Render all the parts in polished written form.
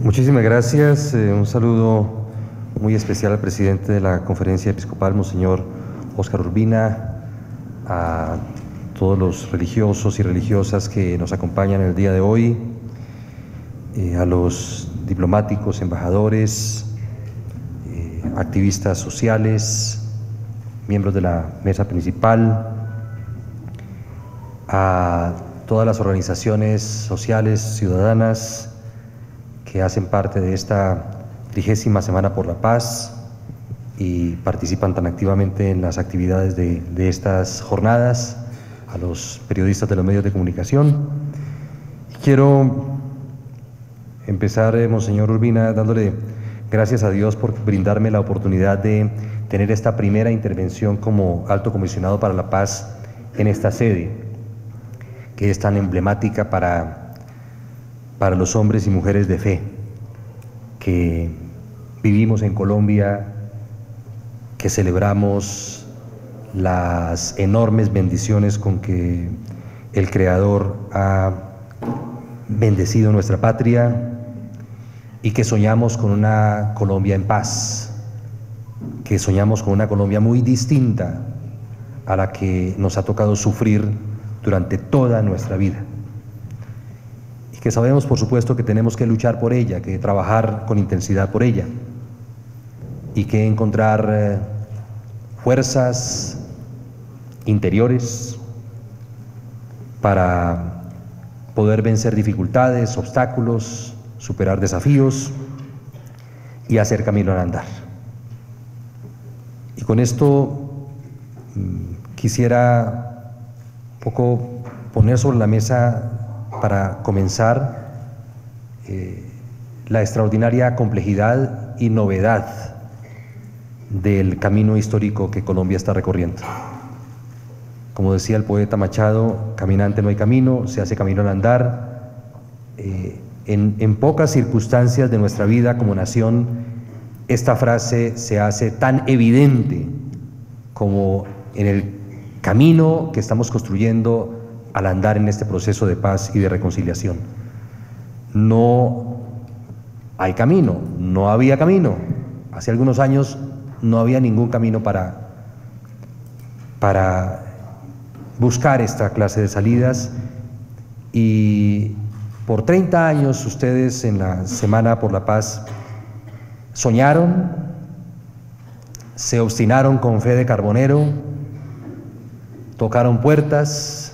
Muchísimas gracias. Un saludo muy especial al presidente de la Conferencia Episcopal, Monseñor Óscar Urbina, a todos los religiosos y religiosas que nos acompañan el día de hoy, a los diplomáticos, embajadores, activistas sociales, miembros de la mesa principal, a todas las organizaciones sociales, ciudadanas, que hacen parte de esta 30ª Semana por la Paz y participan tan activamente en las actividades de estas jornadas, a los periodistas de los medios de comunicación. Quiero empezar, Monseñor Urbina, dándole gracias a Dios por brindarme la oportunidad de tener esta primera intervención como Alto Comisionado para la Paz en esta sede, que es tan emblemática para los hombres y mujeres de fe que vivimos en Colombia, que celebramos las enormes bendiciones con que el Creador ha bendecido nuestra patria y que soñamos con una Colombia en paz, que soñamos con una Colombia muy distinta a la que nos ha tocado sufrir durante toda nuestra vida. Y que sabemos, por supuesto, que tenemos que luchar por ella, que trabajar con intensidad por ella, y que encontrar fuerzas interiores para poder vencer dificultades, obstáculos, superar desafíos y hacer camino al andar. Y con esto quisiera un poco poner sobre la mesa, para comenzar, la extraordinaria complejidad y novedad del camino histórico que Colombia está recorriendo. Como decía el poeta Machado, caminante no hay camino, se hace camino al andar. En pocas circunstancias de nuestra vida como nación, esta frase se hace tan evidente como en el camino que estamos construyendo al andar en este proceso de paz y de reconciliación. No hay camino, no había camino. Hace algunos años no había ningún camino para buscar esta clase de salidas, y por 30 años ustedes en la Semana por la Paz soñaron, se obstinaron con fe de carbonero, tocaron puertas,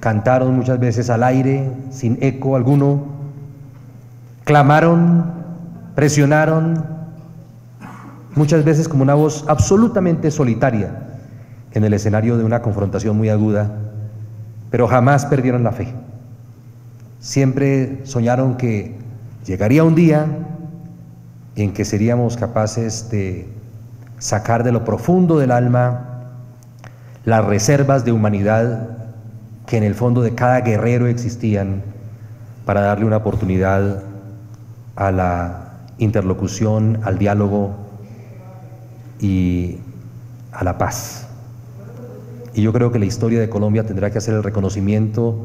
cantaron muchas veces al aire, sin eco alguno, clamaron, presionaron, muchas veces como una voz absolutamente solitaria en el escenario de una confrontación muy aguda, pero jamás perdieron la fe. Siempre soñaron que llegaría un día en que seríamos capaces de sacar de lo profundo del alma las reservas de humanidad que en el fondo de cada guerrero existían, para darle una oportunidad a la interlocución, al diálogo y a la paz. Y yo creo que la historia de Colombia tendrá que hacer el reconocimiento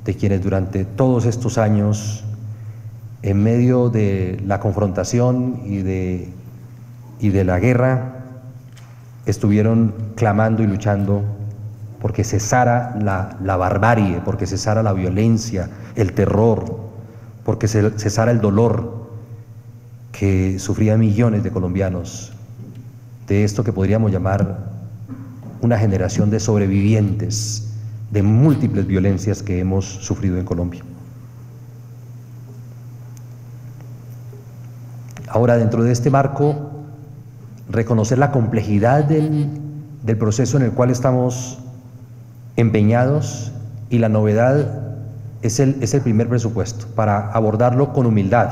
de quienes durante todos estos años, en medio de la confrontación y de la guerra, estuvieron clamando y luchando porque cesara la barbarie, porque cesara la violencia, el terror, porque cesara el dolor que sufrían millones de colombianos de esto que podríamos llamar una generación de sobrevivientes de múltiples violencias que hemos sufrido en Colombia. Ahora, dentro de este marco, reconocer la complejidad del proceso en el cual estamos empeñados, y la novedad es el primer presupuesto, para abordarlo con humildad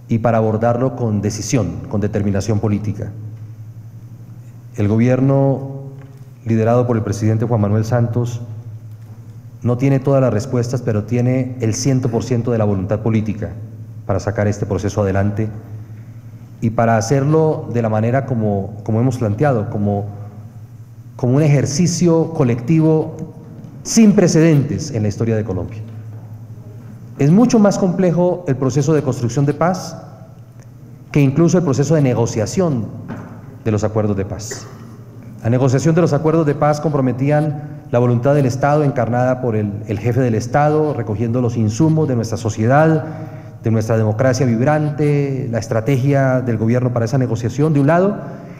y para abordarlo con decisión, con determinación política. El gobierno liderado por el presidente Juan Manuel Santos no tiene todas las respuestas, pero tiene el 100% de la voluntad política para sacar este proceso adelante y para hacerlo de la manera como hemos planteado, como un ejercicio colectivo sin precedentes en la historia de Colombia. Es mucho más complejo el proceso de construcción de paz que incluso el proceso de negociación de los acuerdos de paz. La negociación de los acuerdos de paz comprometían la voluntad del Estado encarnada por el jefe del Estado, recogiendo los insumos de nuestra sociedad, de nuestra democracia vibrante, la estrategia del gobierno para esa negociación de un lado,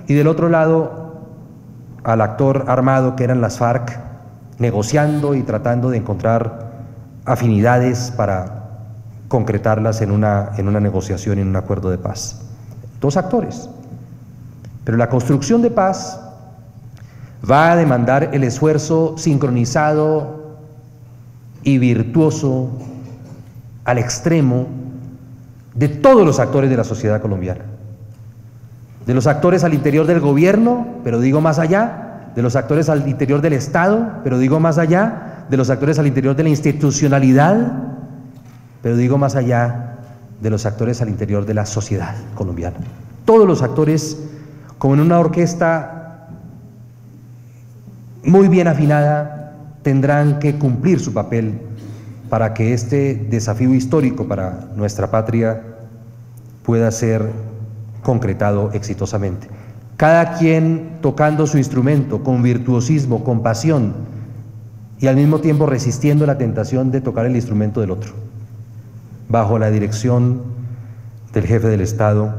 y del otro lado al actor armado que eran las FARC, negociando y tratando de encontrar afinidades para concretarlas en una negociación, en un acuerdo de paz. Dos actores. Pero la construcción de paz va a demandar el esfuerzo sincronizado y virtuoso al extremo de todos los actores de la sociedad colombiana. De los actores al interior del gobierno, pero digo más allá, de los actores al interior del Estado, pero digo más allá, de los actores al interior de la institucionalidad, pero digo más allá, de los actores al interior de la sociedad colombiana. Todos los actores, como en una orquesta muy bien afinada, tendrán que cumplir su papel para que este desafío histórico para nuestra patria pueda ser concretado exitosamente. Cada quien tocando su instrumento con virtuosismo, con pasión, y al mismo tiempo resistiendo la tentación de tocar el instrumento del otro, bajo la dirección del jefe del Estado,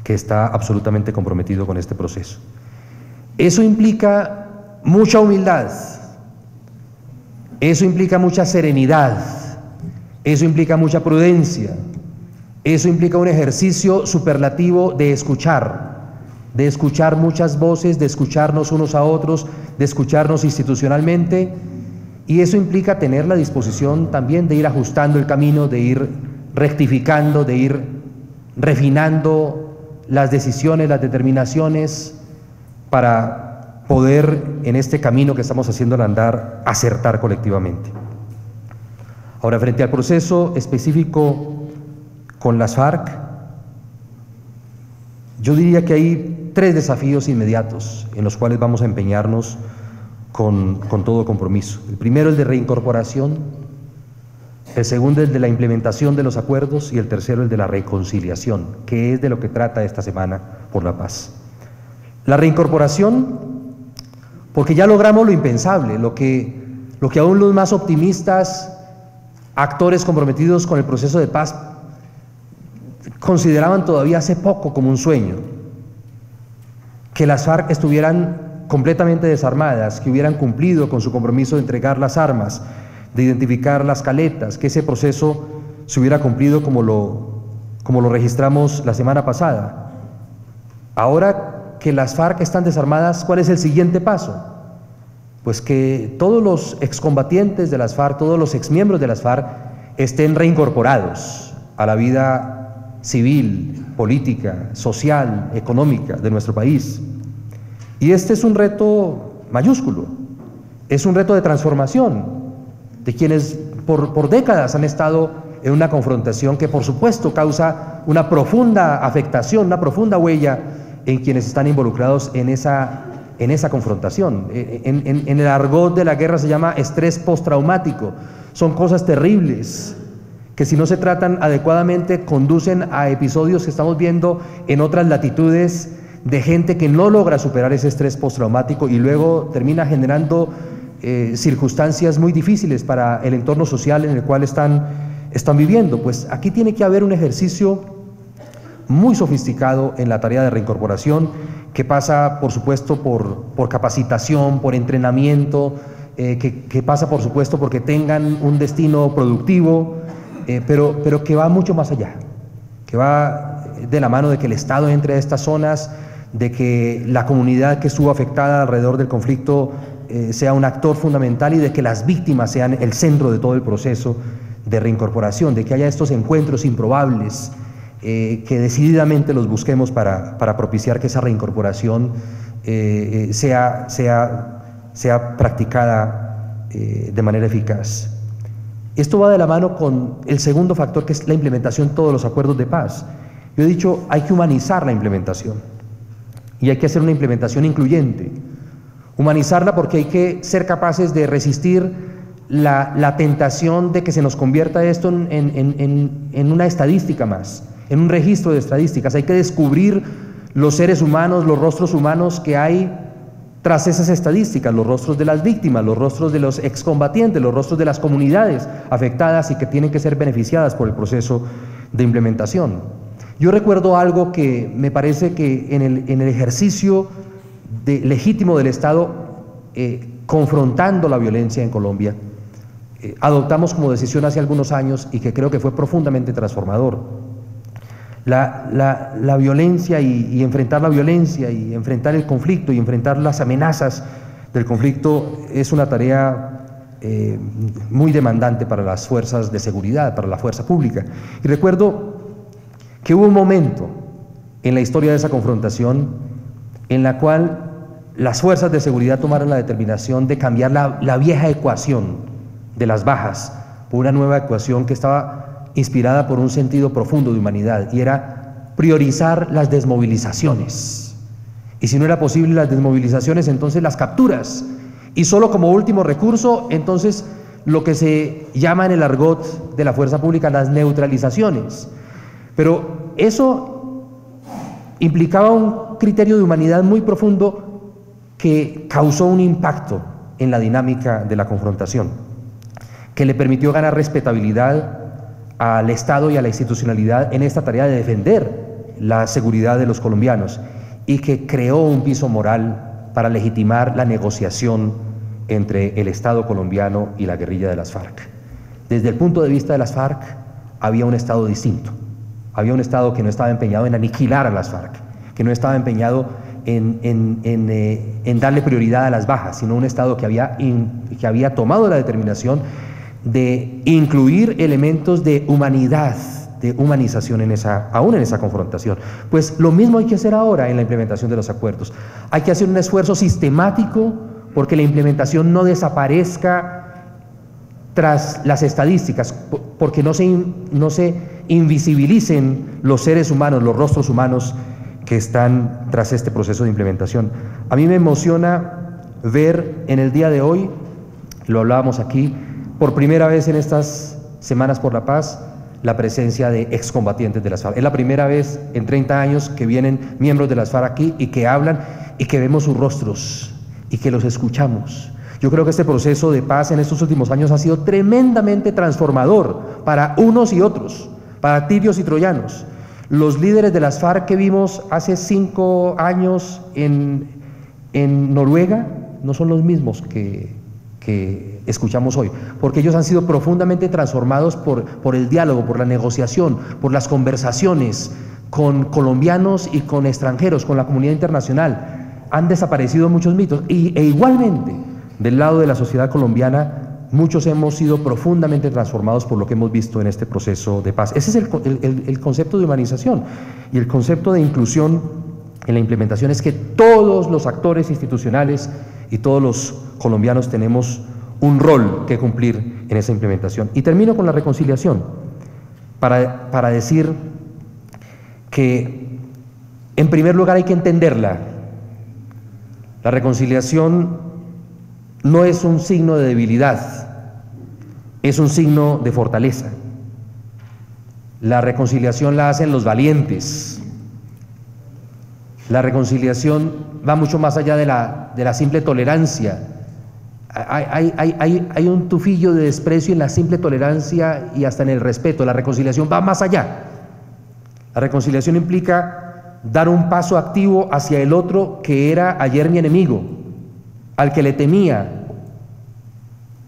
que está absolutamente comprometido con este proceso. Eso implica mucha humildad, eso implica mucha serenidad, eso implica mucha prudencia, eso implica un ejercicio superlativo de escuchar muchas voces, de escucharnos unos a otros, de escucharnos institucionalmente, y eso implica tener la disposición también de ir ajustando el camino, de ir rectificando, de ir refinando las decisiones, las determinaciones, para poder en este camino que estamos haciendo al andar, acertar colectivamente. Ahora, frente al proceso específico con las FARC, yo diría que hay 3 desafíos inmediatos en los cuales vamos a empeñarnos con todo compromiso. El primero, el de reincorporación, el segundo, el de la implementación de los acuerdos, y el tercero, el de la reconciliación, que es de lo que trata esta Semana por la Paz. La reincorporación, porque ya logramos lo impensable, lo que aún los más optimistas, actores comprometidos con el proceso de paz, consideraban todavía hace poco como un sueño. Que las FARC estuvieran completamente desarmadas, que hubieran cumplido con su compromiso de entregar las armas, de identificar las caletas, que ese proceso se hubiera cumplido como lo registramos la semana pasada. Ahora que las FARC están desarmadas, ¿cuál es el siguiente paso? Pues que todos los excombatientes de las FARC, todos los exmiembros de las FARC estén reincorporados a la vida civil, política, social, económica de nuestro país. Y este es un reto mayúsculo, es un reto de transformación de quienes por décadas han estado en una confrontación que por supuesto causa una profunda afectación, una profunda huella en quienes están involucrados en esa confrontación. En el argot de la guerra se llama estrés postraumático. Son cosas terribles que si no se tratan adecuadamente conducen a episodios que estamos viendo en otras latitudes de gente que no logra superar ese estrés postraumático y luego termina generando circunstancias muy difíciles para el entorno social en el cual están viviendo. Pues aquí tiene que haber un ejercicio muy sofisticado en la tarea de reincorporación, que pasa por supuesto por capacitación, por entrenamiento, que pasa por supuesto porque tengan un destino productivo, pero que va mucho más allá, que va de la mano de que el Estado entre a estas zonas, de que la comunidad que estuvo afectada alrededor del conflicto sea un actor fundamental y de que las víctimas sean el centro de todo el proceso de reincorporación, de que haya estos encuentros improbables, que decididamente los busquemos para propiciar que esa reincorporación sea practicada de manera eficaz. Esto va de la mano con el segundo factor, que es la implementación de todos los acuerdos de paz. Yo he dicho, hay que humanizar la implementación y hay que hacer una implementación incluyente. Humanizarla porque hay que ser capaces de resistir la tentación de que se nos convierta esto en una estadística más, en un registro de estadísticas. Hay que descubrir los seres humanos, los rostros humanos que hay tras esas estadísticas, los rostros de las víctimas, los rostros de los excombatientes, los rostros de las comunidades afectadas y que tienen que ser beneficiadas por el proceso de implementación. Yo recuerdo algo que me parece que en el ejercicio legítimo del Estado, confrontando la violencia en Colombia, adoptamos como decisión hace algunos años y que creo que fue profundamente transformador. La violencia y enfrentar la violencia y enfrentar el conflicto y enfrentar las amenazas del conflicto es una tarea muy demandante para las fuerzas de seguridad, para la fuerza pública. Y recuerdo que hubo un momento en la historia de esa confrontación en la cual las fuerzas de seguridad tomaron la determinación de cambiar la vieja ecuación de las bajas por una nueva ecuación que estaba inspirada por un sentido profundo de humanidad, y era priorizar las desmovilizaciones. Y si no era posible las desmovilizaciones, entonces las capturas. Y solo como último recurso, entonces, lo que se llama en el argot de la fuerza pública las neutralizaciones. Pero eso implicaba un criterio de humanidad muy profundo que causó un impacto en la dinámica de la confrontación, que le permitió ganar respetabilidad al Estado y a la institucionalidad en esta tarea de defender la seguridad de los colombianos, y que creó un piso moral para legitimar la negociación entre el Estado colombiano y la guerrilla de las FARC. Desde el punto de vista de las FARC, había un Estado distinto. Había un Estado que no estaba empeñado en aniquilar a las FARC, que no estaba empeñado en darle prioridad a las bajas, sino un Estado que había tomado la determinación de incluir elementos de humanidad, de humanización aún en esa confrontación. Pues lo mismo hay que hacer ahora en la implementación de los acuerdos. Hay que hacer un esfuerzo sistemático porque la implementación no desaparezca tras las estadísticas, porque no se invisibilicen los seres humanos, los rostros humanos que están tras este proceso de implementación. A mí me emociona ver en el día de hoy, lo hablábamos aquí, por primera vez en estas Semanas por la Paz, la presencia de excombatientes de las FARC. Es la primera vez en 30 años que vienen miembros de las FARC aquí y que hablan y que vemos sus rostros y que los escuchamos. Yo creo que este proceso de paz en estos últimos años ha sido tremendamente transformador para unos y otros, para tirios y troyanos. Los líderes de las FARC que vimos hace 5 años en Noruega no son los mismos que escuchamos hoy, porque ellos han sido profundamente transformados por el diálogo, por la negociación, por las conversaciones con colombianos y con extranjeros, con la comunidad internacional. Han desaparecido muchos mitos e igualmente del lado de la sociedad colombiana muchos hemos sido profundamente transformados por lo que hemos visto en este proceso de paz. Ese es el concepto de humanización, y el concepto de inclusión en la implementación es que todos los actores institucionales y todos los colombianos tenemos un rol que cumplir en esa implementación. Y termino con la reconciliación para decir que en primer lugar hay que entenderla. La reconciliación no es un signo de debilidad, es un signo de fortaleza. La reconciliación la hacen los valientes. La reconciliación va mucho más allá de la simple tolerancia. Hay un tufillo de desprecio en la simple tolerancia y hasta en el respeto. La reconciliación va más allá. La reconciliación implica dar un paso activo hacia el otro que era ayer mi enemigo, al que le temía,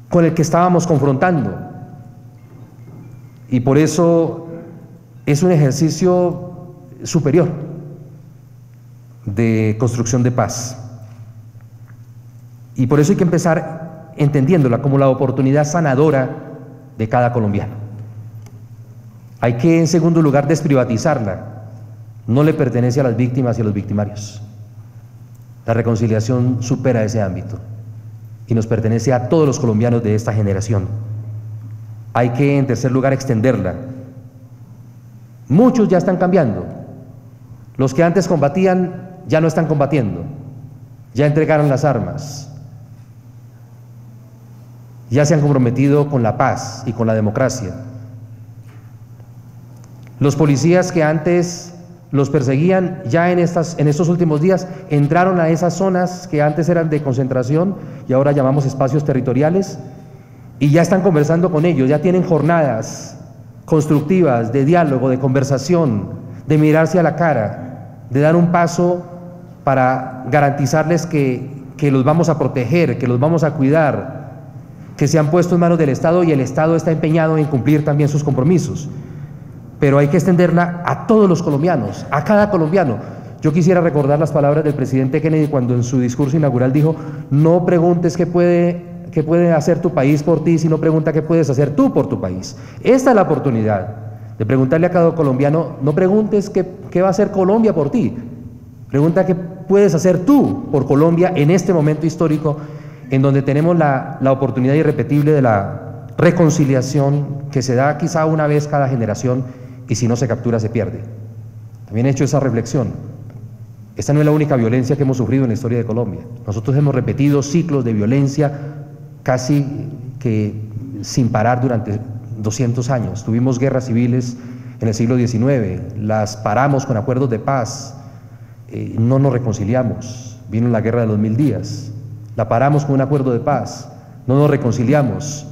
con el que estábamos confrontando. Y por eso es un ejercicio superior de construcción de paz. Y por eso hay que empezar entendiéndola como la oportunidad sanadora de cada colombiano. Hay que, en segundo lugar, desprivatizarla. No le pertenece a las víctimas y a los victimarios. La reconciliación supera ese ámbito y nos pertenece a todos los colombianos de esta generación. Hay que, en tercer lugar, extenderla. Muchos ya están cambiando. Los que antes combatían ya no están combatiendo, ya entregaron las armas. ya se han comprometido con la paz y con la democracia. Los policías que antes los perseguían, ya en estos últimos días entraron a esas zonas que antes eran de concentración y ahora llamamos espacios territoriales, y ya están conversando con ellos, ya tienen jornadas constructivas de diálogo, de conversación, de mirarse a la cara, de dar un paso para garantizarles que los vamos a proteger, que los vamos a cuidar, que se han puesto en manos del Estado, y el Estado está empeñado en cumplir también sus compromisos. Pero hay que extenderla a todos los colombianos, a cada colombiano. Yo quisiera recordar las palabras del presidente Kennedy cuando en su discurso inaugural dijo: no preguntes qué puede hacer tu país por ti, sino pregunta qué puedes hacer tú por tu país. Esta es la oportunidad de preguntarle a cada colombiano: no preguntes qué va a hacer Colombia por ti, pregunta qué puedes hacer tú por Colombia en este momento histórico en donde tenemos la oportunidad irrepetible de la reconciliación que se da quizá una vez cada generación, y si no se captura se pierde. También he hecho esa reflexión. Esta no es la única violencia que hemos sufrido en la historia de Colombia. Nosotros hemos repetido ciclos de violencia casi que sin parar durante 200 años. Tuvimos guerras civiles en el siglo XIX, las paramos con acuerdos de paz, no nos reconciliamos. Vino la guerra de los 1000 días, la paramos con un acuerdo de paz, no nos reconciliamos.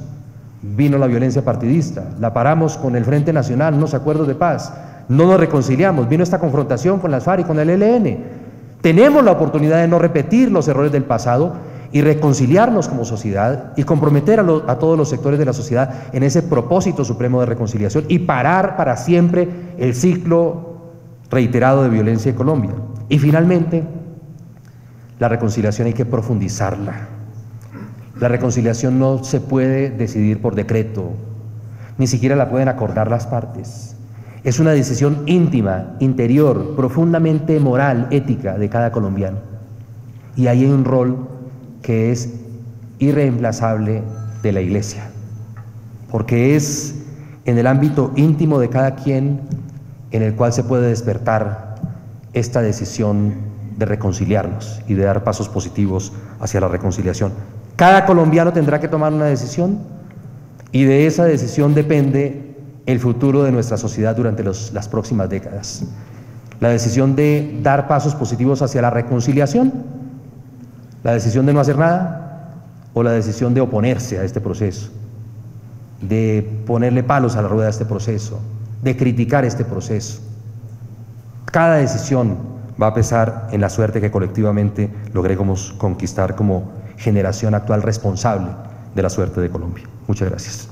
Vino la violencia partidista, la paramos con el Frente Nacional, unos acuerdos de paz, no nos reconciliamos. Vino esta confrontación con las FARC y con el ELN. Tenemos la oportunidad de no repetir los errores del pasado y reconciliarnos como sociedad y comprometer a todos los sectores de la sociedad en ese propósito supremo de reconciliación y parar para siempre el ciclo reiterado de violencia en Colombia. Y finalmente, la reconciliación hay que profundizarla. La reconciliación no se puede decidir por decreto, ni siquiera la pueden acordar las partes. Es una decisión íntima, interior, profundamente moral, ética de cada colombiano. Y ahí hay un rol que es irreemplazable de la Iglesia, porque es en el ámbito íntimo de cada quien en el cual se puede despertar esta decisión de reconciliarnos y de dar pasos positivos hacia la reconciliación. Cada colombiano tendrá que tomar una decisión, y de esa decisión depende el futuro de nuestra sociedad durante las próximas décadas. La decisión de dar pasos positivos hacia la reconciliación, la decisión de no hacer nada, o la decisión de oponerse a este proceso, de ponerle palos a la rueda a este proceso, de criticar este proceso. Cada decisión va a pesar en la suerte que colectivamente logremos conquistar como generación actual responsable de la suerte de Colombia. Muchas gracias.